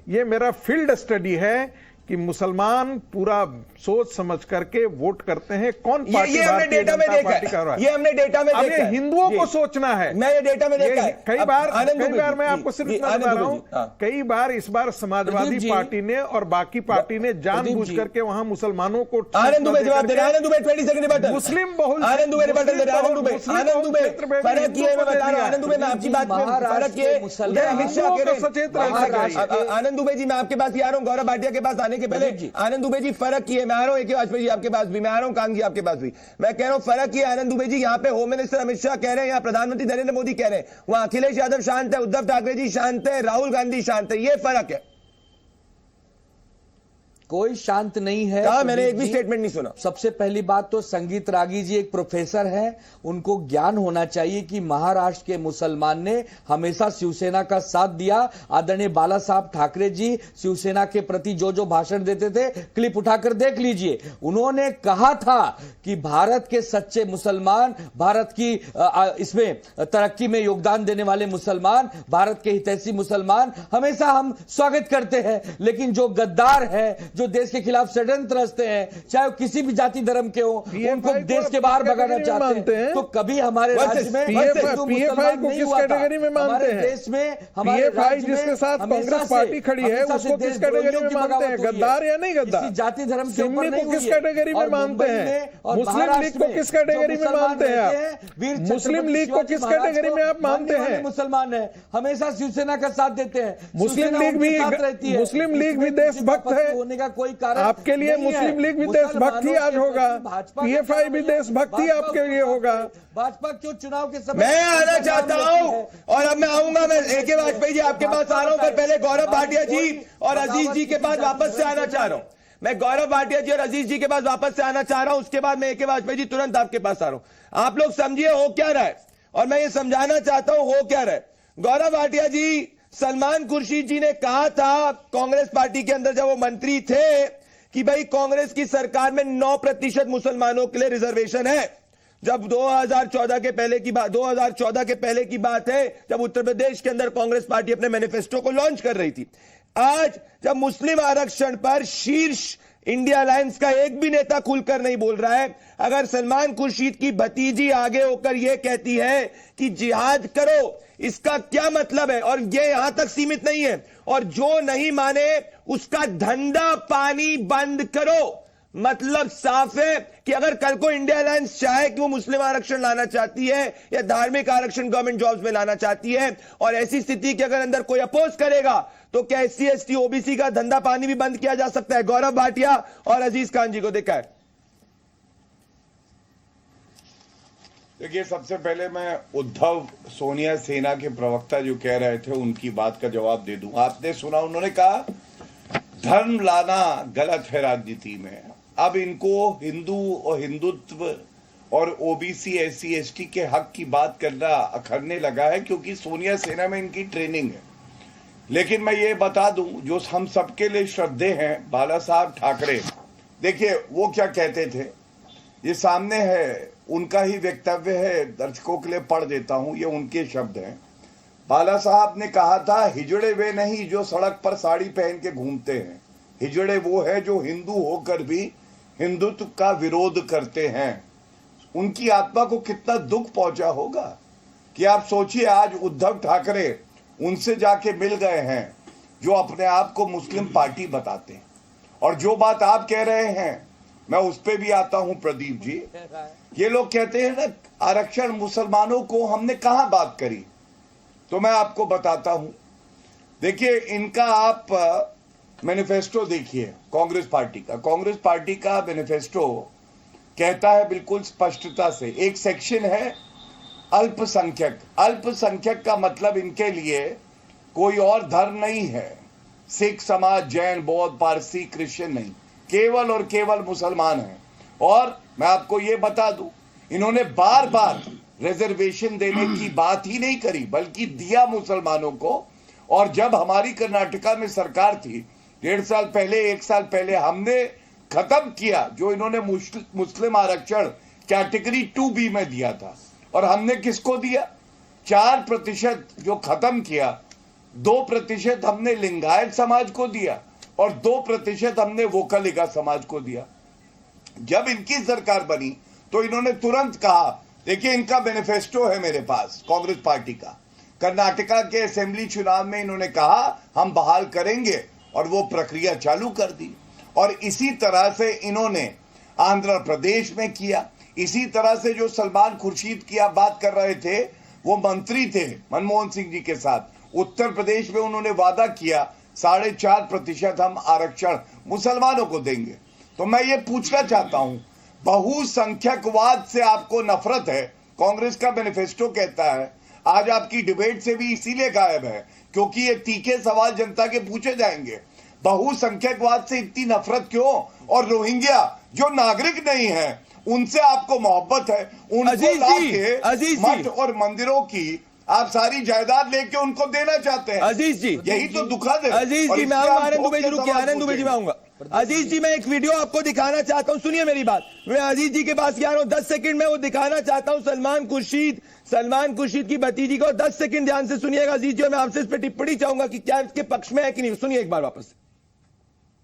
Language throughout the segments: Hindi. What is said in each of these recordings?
ये मेरा फील्ड स्टडी है कि मुसलमान पूरा सोच समझ करके वोट करते हैं कौन पार्टी ये हमने डेटा में देखा है, ये हमने डेटा में देखा है। हिंदुओं को सोचना है, मैं ये डेटा में देखा है। कई बार मैं आपको सिर्फ इतना बता रहा हूं, कई बार इस बार समाजवादी पार्टी ने और बाकी पार्टी ने जानबूझ करके वहां मुसलमानों को आनंद दुबे जवाब दे रहे हैं। आनंद दुबे 20 सेकंड बटन मुस्लिम बहुल आनंद दुबे बटन दे रहे हैं। आनंद दुबे फर्क ये मैं बता रहा हूं। आनंद दुबे मैं आपकी बात में फर्क ये अमित शाह कह रहे हैं। आनंद दुबे जी मैं आपके पास ही आ रहा हूं, गौरव भाटिया के पास आने के पहले आनंद दुबे जी फर्क ये मैं आ रहा हूं, एक वाजपेयी जी आपके पास भी मैं आ रहा हूं, कांग जी आपके पास भी मैं कह रहा हूं फर्क ये आनंद दुबे जी यहाँ पे होम मिनिस्टर अमित शाह कह रहे हैं, यहाँ प्रधानमंत्री नरेंद्र मोदी कह रहे हैं, वहां अखिलेश यादव शांत है, उद्धव ठाकरे जी शांत है, राहुल गांधी शांत है, ये फर्क है। कोई शांत नहीं है। कहा मैंने एक भी स्टेटमेंट नहीं सुना। सबसे पहली बात तो संगीत रागी जी एक प्रोफेसर हैं, उनको ज्ञान होना चाहिए कि महाराष्ट्र के मुसलमान ने हमेशा शिवसेना का साथ दिया। आदरणीय बाला साहब ठाकरे जी शिवसेना के प्रति जो जो भाषण देते थे क्लिप उठाकर देख लीजिए। उन्होंने कहा था कि भारत के सच्चे मुसलमान, भारत की इसमें तरक्की में योगदान देने वाले मुसलमान, भारत के हितैषी मुसलमान हमेशा हम स्वागत करते हैं। लेकिन जो गद्दार है, जो देश के खिलाफ षड्यंत्र रचते हैं, चाहे वो किसी भी जाति धर्म के हो, उनको देश के बाहर भगाना चाहते हैं, तो कभी हमारे राज्य में पीएफआई को किस कैटेगरी में मानते हैं? देश में पीएफआई जिसके साथ कांग्रेस पार्टी खड़ी है उसको किस कैटेगरी में मानते हैं? गद्दार या नहीं गद्दार? जाति धर्म के ऊपर को किस कैटेगरी में मानते हैं? मुस्लिम लीग को किस कैटेगरी में मानते हैं आप? मुस्लिम लीग को किस कैटेगरी में आप मानते हैं? मुसलमान है, हमेशा शिवसेना का साथ देते हैं। मुस्लिम लीग भी देशभक्त है होने का कोई कारण आपके लिए। मुस्लिम लीग भी देशभक्ति आज होगा, पीएफआई भी देशभक्ति आपके लिए होगा। भाजपा क्यों चुनाव के समय मैं आना चाहता हूं और अब मैं आऊंगा, मैं ए.के. वाजपेयी जी आपके पास आ रहा हूं, पर पहले गौरव भाटिया जी और अजीज जी के पास वापस से आना चाह रहा हूं। मैं गौरव भाटिया जी और अजीज जी के पास वापस से आना चाह रहा हूं, उसके बाद मैं ए.के. वाजपेयी जी तुरंत आपके पास आ रहा हूं। आप लोग समझिए हो क्या रहा है और मैं ये समझाना चाहता हूं हो क्या रहा है। गौरव भाटिया जी, सलमान खुर्शीद जी ने कहा था कांग्रेस पार्टी के अंदर जब वो मंत्री थे कि भाई कांग्रेस की सरकार में 9% मुसलमानों के लिए रिजर्वेशन है। जब 2014 के पहले की बात है, जब उत्तर प्रदेश के अंदर कांग्रेस पार्टी अपने मैनिफेस्टो को लॉन्च कर रही थी। आज जब मुस्लिम आरक्षण पर शीर्ष इंडिया अलायंस का एक भी नेता खुलकर नहीं बोल रहा है, अगर सलमान खुर्शीद की भतीजी आगे होकर यह कहती है कि जिहाद करो, इसका क्या मतलब है? और यह यहां तक सीमित नहीं है, और जो नहीं माने उसका धंधा पानी बंद करो। मतलब साफ है कि अगर कल को इंडिया अलायंस चाहे कि वो मुस्लिम आरक्षण लाना चाहती है या धार्मिक आरक्षण गवर्नमेंट जॉब्स में लाना चाहती है, और ऐसी स्थिति के अगर अंदर कोई अपोज करेगा तो क्या SC ST OBC का धंधा पानी भी बंद किया जा सकता है? गौरव भाटिया और अजीज खान जी को देखा है। देखिए, सबसे पहले मैं उद्धव सोनिया सेना के प्रवक्ता जो कह रहे थे उनकी बात का जवाब दे दूं। आपने सुना, उन्होंने कहा धर्म लाना गलत है राजनीति में। अब इनको हिंदू और हिंदुत्व और OBC SC ST के हक की बात करना अखरने लगा है, क्योंकि सोनिया सेना में इनकी ट्रेनिंग है। लेकिन मैं ये बता दूं, जो हम सबके लिए श्रद्धेय हैं, बाला साहब ठाकरे, देखिए वो क्या कहते थे, ये सामने है, उनका ही वक्तव्य है, दर्शकों के लिए पढ़ देता हूं, ये उनके शब्द हैं। बाला साहब ने कहा था, हिजड़े वे नहीं जो सड़क पर साड़ी पहन के घूमते हैं, हिजड़े वो है जो हिंदू होकर भी हिंदुत्व का विरोध करते हैं। उनकी आत्मा को कितना दुख पहुंचा होगा कि आप सोचिए, आज उद्धव ठाकरे उनसे जाके मिल गए हैं जो अपने आप को मुस्लिम पार्टी बताते हैं। और जो बात आप कह रहे हैं, मैं उस पे भी आता हूं प्रदीप जी। ये लोग कहते हैं ना आरक्षण मुसलमानों को, हमने कहां बात करी, तो मैं आपको बताता हूं। देखिए, इनका आप मैनिफेस्टो देखिए कांग्रेस पार्टी का मैनिफेस्टो कहता है बिल्कुल स्पष्टता से, एक सेक्शन है अल्पसंख्यक का मतलब इनके लिए कोई और धर्म नहीं है, सिख समाज, जैन, बौद्ध, पारसी, क्रिश्चियन नहीं, केवल और केवल मुसलमान हैं। और मैं आपको ये बता दूं, इन्होंने बार बार रिजर्वेशन देने की बात ही नहीं करी, बल्कि दिया मुसलमानों को। और जब हमारी कर्नाटका में सरकार थी 1.5 साल पहले, 1 साल पहले, हमने खत्म किया जो इन्होंने मुस्लिम आरक्षण कैटेगरी 2B में दिया था। और हमने किसको दिया? 4% जो खत्म किया 2% हमने लिंगायत समाज को दिया और 2% हमने वोकलिका समाज को दिया। जब इनकी सरकार बनी तो इन्होंने तुरंत कहा, देखिए इनका मैनिफेस्टो है मेरे पास कांग्रेस पार्टी का, कर्नाटका के असेंबली चुनाव में इन्होंने कहा हम बहाल करेंगे और वो प्रक्रिया चालू कर दी। और इसी तरह से इन्होंने आंध्र प्रदेश में किया। इसी तरह से जो सलमान खुर्शीद की आप बात कर रहे थे, वो मंत्री थे मनमोहन सिंह जी के साथ, उत्तर प्रदेश में उन्होंने वादा किया 4.5% हम आरक्षण मुसलमानों को देंगे। तो मैं ये पूछना चाहता हूं, बहुसंख्यकवाद से आपको नफरत है, कांग्रेस का मैनिफेस्टो कहता है, आज आपकी डिबेट से भी इसीलिए गायब है क्योंकि ये तीखे सवाल जनता के पूछे जाएंगे। बहुसंख्यकवाद से इतनी नफरत क्यों? और रोहिंग्या जो नागरिक नहीं है उनसे आपको मोहब्बत है, उनको लाके मठ और मंदिरों की आप सारी जायदाद लेके उनको देना चाहते हैं। अजीज जी, यही तो दुखद है। अजीज जी, मैं आनंद दुबे जी, रुकिए, आनंद दुबे जी मैं आऊंगा। अजीज जी, मैं एक वीडियो आपको दिखाना चाहता हूं, सुनिए मेरी बात। मैं अजीज जी के पास गया हूं, 10 सेकंड में वो दिखाना चाहता हूं। सलमान खुर्शीद की भतीजी को 10 सेकंड ध्यान से सुनिएगा अजीज जी, मैं आपसे इस पर टिप्पणी चाहूंगा कि क्या इसके पक्ष में है कि नहीं। सुनिए एक बार वापस।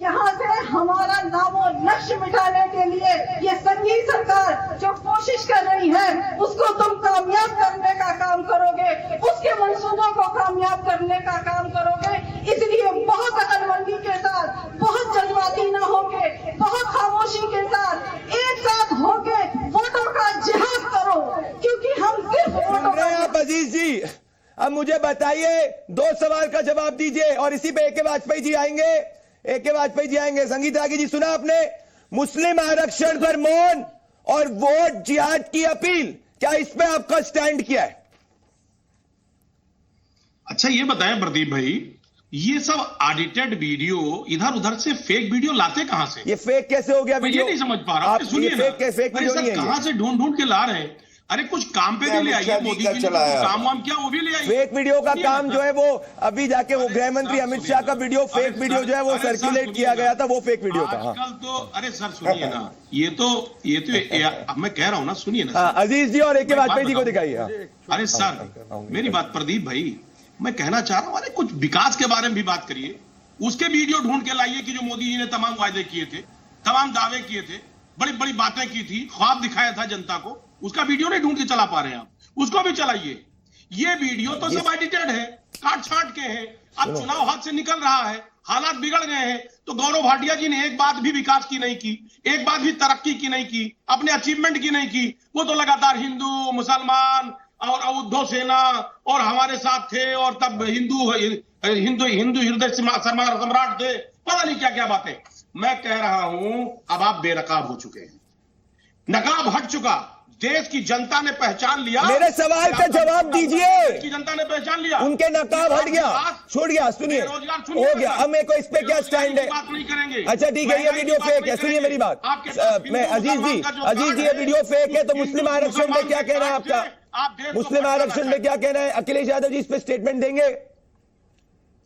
यहाँ से हमारा नामो लक्ष्य मिटाने के लिए ये संघीय सरकार जो कोशिश कर रही है उसको तुम कामयाब करने का काम करोगे, उसके मंसूबों को कामयाब करने का काम करोगे। इसलिए बहुत अकलमंदी के साथ, बहुत जज्बाती न होके, बहुत खामोशी के साथ एक साथ होके वोटों का जिहाद करो, क्योंकि हम सिर्फ वोटों का। आप अजीज जी, अब मुझे बताइए, 2 सवाल का जवाब दीजिए और इसी पे AK वाजपेयी जी आएंगे। AK वाजपेयी जी आएंगे। संगीत रागी जी, सुना आपने? मुस्लिम आरक्षण पर मौन और वोट जिहाद की अपील, क्या इस पे आपका स्टैंड क्या है? अच्छा ये बताएं प्रदीप भाई, ये सब ऑडिटेड वीडियो इधर उधर से फेक वीडियो लाते कहां से? ये फेक कैसे हो गया वीडियो? ये नहीं समझ पा रहा हूं। सुनिए ना, फेक वीडियो नहीं है, कहां से ढूंढ ढूंढ के ला रहे हैं? अरे कुछ काम पे भी ले आइए, मोदी जी ने काम वाम किया वो भी ले आइए। फेक वीडियो का काम जो है वो अभी जाके वो गृह मंत्री अमित शाह का वीडियो, फेक वीडियो जो है वो सर्कुलेट किया गया था, वो फेक वीडियो था। आजकल तो अरे सर सुनिए ना, ये तो मैं कह रहा हूं ना, सुनिए ना अजीज जी और AK वाजपेयी जी को दिखाइए। अरे सर मेरी बात, प्रदीप भाई मैं कहना चाह रहा हूं, अरे कुछ विकास के बारे में भी बात करिए। उसके वीडियो ढूंढ के लाइए कि जो मोदी जी ने तमाम वायदे किए थे, तमाम दावे किए थे, बड़ी बड़ी बातें की थी, ख्वाब दिखाया था जनता को, उसका वीडियो नहीं ढूंढ के चला पा रहे हैं आप, उसको भी चलाइए। ये वीडियो तो सब एडिटेड है, काट छाट के हैं। अब चुनाव हाथ से निकल रहा है, हालात बिगड़ गए हैं, तो गौरव भाटिया जी ने एक बात भी विकास की नहीं की, एक बात भी तरक्की की नहीं की, अपने अचीवमेंट की नहीं की। वो तो लगातार हिंदू, मुसलमान और उद्धव सेना और हमारे साथ थे, और तब हिंदू हृदय सम्राट थे, पता नहीं क्या क्या बातें। मैं कह रहा हूं अब आप बेनकाब हो चुके हैं, नकाब हट चुका, देश की जनता ने पहचान लिया। मेरे सवाल का जवाब दीजिए। देश की जनता ने पहचान लिया, उनके नकाब हट गया, छूट गया। सुनिए, हो गया। अब मेरे को इस पे क्या स्टैंड है? बात नहीं करेंगे। अच्छा ठीक है, ये वीडियो फेक है। सुनिए मेरी बात, मैं अजीज जी ये वीडियो फेक है, तो मुस्लिम आरक्षण में क्या कहना है आपका? मुस्लिम आरक्षण में क्या कहना है? अखिलेश यादव जी इस पे स्टेटमेंट देंगे?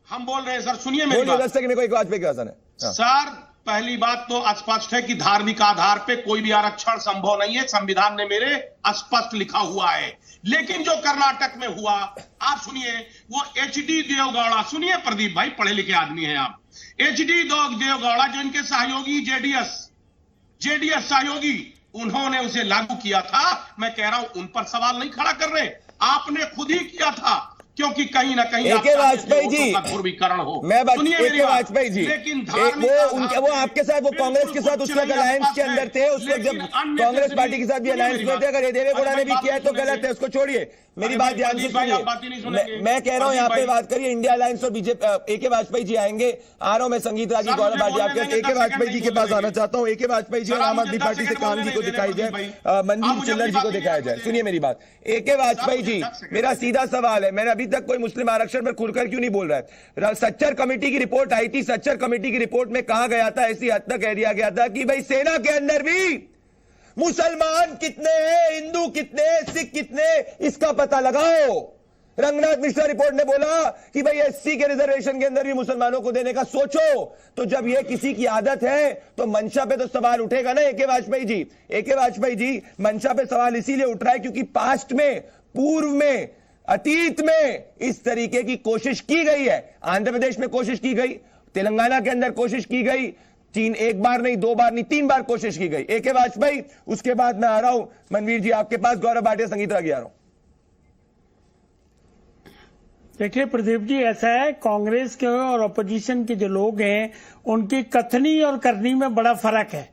हम बोल रहे हैं सर, सुनिए मेरी बात। 10 सेकंड में कोई वाजपेयी का आसन है सर। पहली बात तो स्पष्ट है कि धार्मिक आधार पे कोई भी आरक्षण संभव नहीं है, संविधान ने मेरे स्पष्ट लिखा हुआ है। लेकिन जो कर्नाटक में हुआ, आप सुनिए, वो HD देवगौड़ा, सुनिए प्रदीप भाई, पढ़े लिखे आदमी हैं आप, HD देवगौड़ा जो इनके सहयोगी जेडीएस सहयोगी, उन्होंने उसे लागू किया था। मैं कह रहा हूं उन पर सवाल नहीं खड़ा कर रहे, आपने खुद ही किया था, क्योंकि कहीं ना कहीं AK वाजपेयी जी ध्रुवीकरण हो। मैं AK वाजपेयी जी, लेकिन वो आपके साथ, वो कांग्रेस के साथ उस वक्त अलायंस के अंदर थे, उस वक्त जब कांग्रेस पार्टी के साथ भी अलायंस में थे। अगर ये देवेगौड़ा ने भी किया है तो गलत है, उसको छोड़िए। मेरी बात ध्यान से सुनिए, मैं कह रहा हूं यहाँ पे बात करिए इंडिया अलायंस और बीजेपी। AK वाजपेयी जी आएंगे, आ रहा हूं मैं। संगीत रागी, गौरव भाटिया, आपके AK वाजपेयी जी के पास आना चाहता हूं। AK वाजपेयी जी और आम आदमी पार्टी से कान जी को दिखाई जाए, मनदीप चिल्लर जी को दिखाया जाए। सुनिए मेरी बात, AK वाजपेयी जी, मेरा सीधा सवाल है, मैंने अभी तक कोई मुस्लिम आरक्षण पर खुलकर क्यों नहीं बोल रहा है? सच्चर कमेटी की रिपोर्ट आई थी, सच्चर कमेटी की रिपोर्ट में कहा गया था, ऐसी हद तक कह दिया गया था कि भाई सेना के अंदर भी मुसलमान कितने हैं, हिंदू कितने, सिख कितने, इसका पता लगाओ। रंगनाथ मिश्रा रिपोर्ट ने बोला कि भाई SC के रिजर्वेशन के अंदर भी मुसलमानों को देने का सोचो। तो जब ये किसी की आदत है तो मंशा पे तो सवाल उठेगा ना। AK वाजपेयी जी, AK वाजपेयी जी, मंशा पे सवाल इसीलिए उठ रहा है क्योंकि पास्ट में, पूर्व में अतीत में इस तरीके की कोशिश की गई है। आंध्र प्रदेश में कोशिश की गई, तेलंगाना के अंदर कोशिश की गई, एक बार नहीं, 2 बार नहीं, 3 बार कोशिश की गई। ए.के. वाजपेयी, उसके बाद मैं आ रहा हूं मनवीर जी आपके पास, गौरव भाटिया, संगीत रागी आ रहा हूं। देखिए प्रदीप जी, ऐसा है, कांग्रेस के और अपोजिशन के जो लोग हैं उनकी कथनी और करनी में बड़ा फर्क है।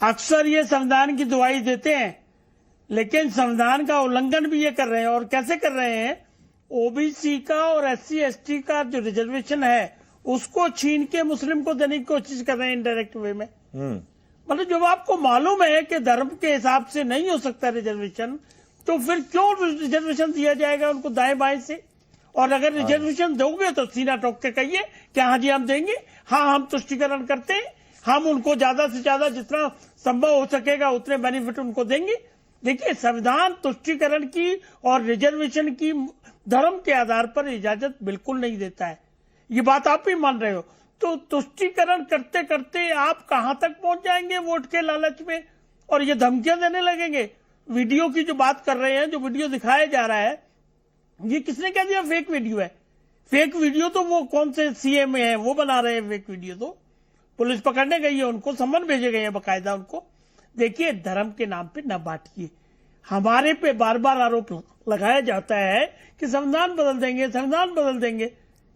अक्सर ये संविधान की दुहाई देते हैं लेकिन संविधान का उल्लंघन भी ये कर रहे हैं। और कैसे कर रहे हैं? ओबीसी का और SC/ST का जो रिजर्वेशन है उसको छीन के मुस्लिम को देने की कोशिश कर रहे हैं इनडायरेक्ट वे में। मतलब जब आपको मालूम है कि धर्म के हिसाब से नहीं हो सकता रिजर्वेशन, तो फिर क्यों रिजर्वेशन दिया जाएगा उनको दाएं बाएं से? और अगर रिजर्वेशन दोगे तो सीना ठोक के कहिए कि हाँ जी हम देंगे, हाँ हम तुष्टीकरण करते हैं, हम उनको ज्यादा से ज्यादा जितना संभव हो सकेगा उतने बेनिफिट उनको देंगे। देखिए, संविधान तुष्टीकरण की और रिजर्वेशन की धर्म के आधार पर इजाजत बिल्कुल नहीं देता है। ये बात आप ही मान रहे हो। तो तुष्टीकरण करते करते आप कहां तक पहुंच जाएंगे वोट के लालच में, और ये धमकियां देने लगेंगे। वीडियो की जो बात कर रहे हैं, जो वीडियो दिखाया जा रहा है, ये किसने कह दिया फेक वीडियो है? फेक वीडियो तो वो कौन से CM है वो बना रहे हैं फेक वीडियो। तो पुलिस पकड़ने गई है, उनको सम्मन भेजे गए हैं बकायदा उनको। देखिए, धर्म के नाम पे न बांटिए। हमारे पे बार बार आरोप लगाया जाता है कि संविधान बदल देंगे, संविधान बदल देंगे।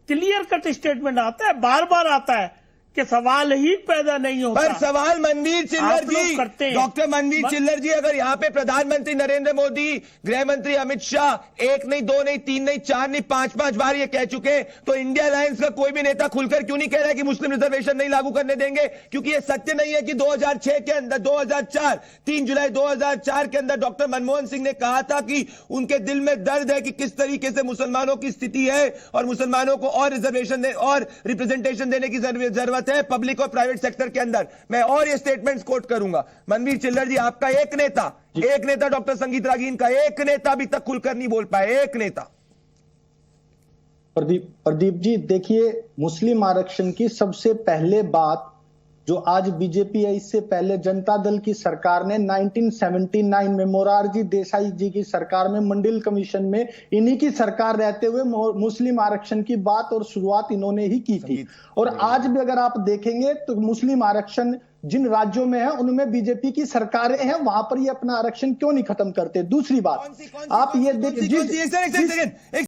क्लियर कट स्टेटमेंट आता है, बार बार आता है कि सवाल ही पैदा नहीं होता। पर सवाल मनवीर चिल्लर जी, डॉक्टर मनवीर चिल्लर जी, अगर यहाँ पे प्रधानमंत्री नरेंद्र मोदी, गृह मंत्री अमित शाह 1 नहीं, 2 नहीं, 3 नहीं, 4 नहीं, 5 बार ये कह चुके, तो इंडिया अलायंस का कोई भी नेता खुलकर क्यों नहीं कह रहा है कि मुस्लिम रिजर्वेशन नहीं लागू करने देंगे? क्योंकि ये सत्य नहीं है कि 2006 के अंदर 2004 3 जुलाई 2004 के अंदर डॉक्टर मनमोहन सिंह ने कहा था कि उनके दिल में दर्द है कि किस तरीके से मुसलमानों की स्थिति है और मुसलमानों को और रिजर्वेशन और रिप्रेजेंटेशन देने की जरूरत है पब्लिक और प्राइवेट सेक्टर के अंदर। मैं और ये स्टेटमेंट्स कोट करूंगा। मनवीर चिल्लर जी, आपका एक नेता डॉक्टर संगीत रागी, इनका एक नेता अभी तक खुलकर नहीं बोल पाए, एक नेता। प्रदीप जी, देखिए, मुस्लिम आरक्षण की सबसे पहले बात जो आज बीजेपी है, इससे पहले जनता दल की सरकार ने 1979 में मोरारजी देसाई जी की सरकार में मंडल कमीशन में इन्हीं की सरकार रहते हुए मुस्लिम आरक्षण की बात और शुरुआत इन्होंने ही की थी। और आज भी अगर आप देखेंगे तो मुस्लिम आरक्षण जिन राज्यों में है उनमें बीजेपी की सरकारें हैं, वहां पर ये अपना आरक्षण क्यों नहीं खत्म करते? दूसरी बात, आप ये देखिए,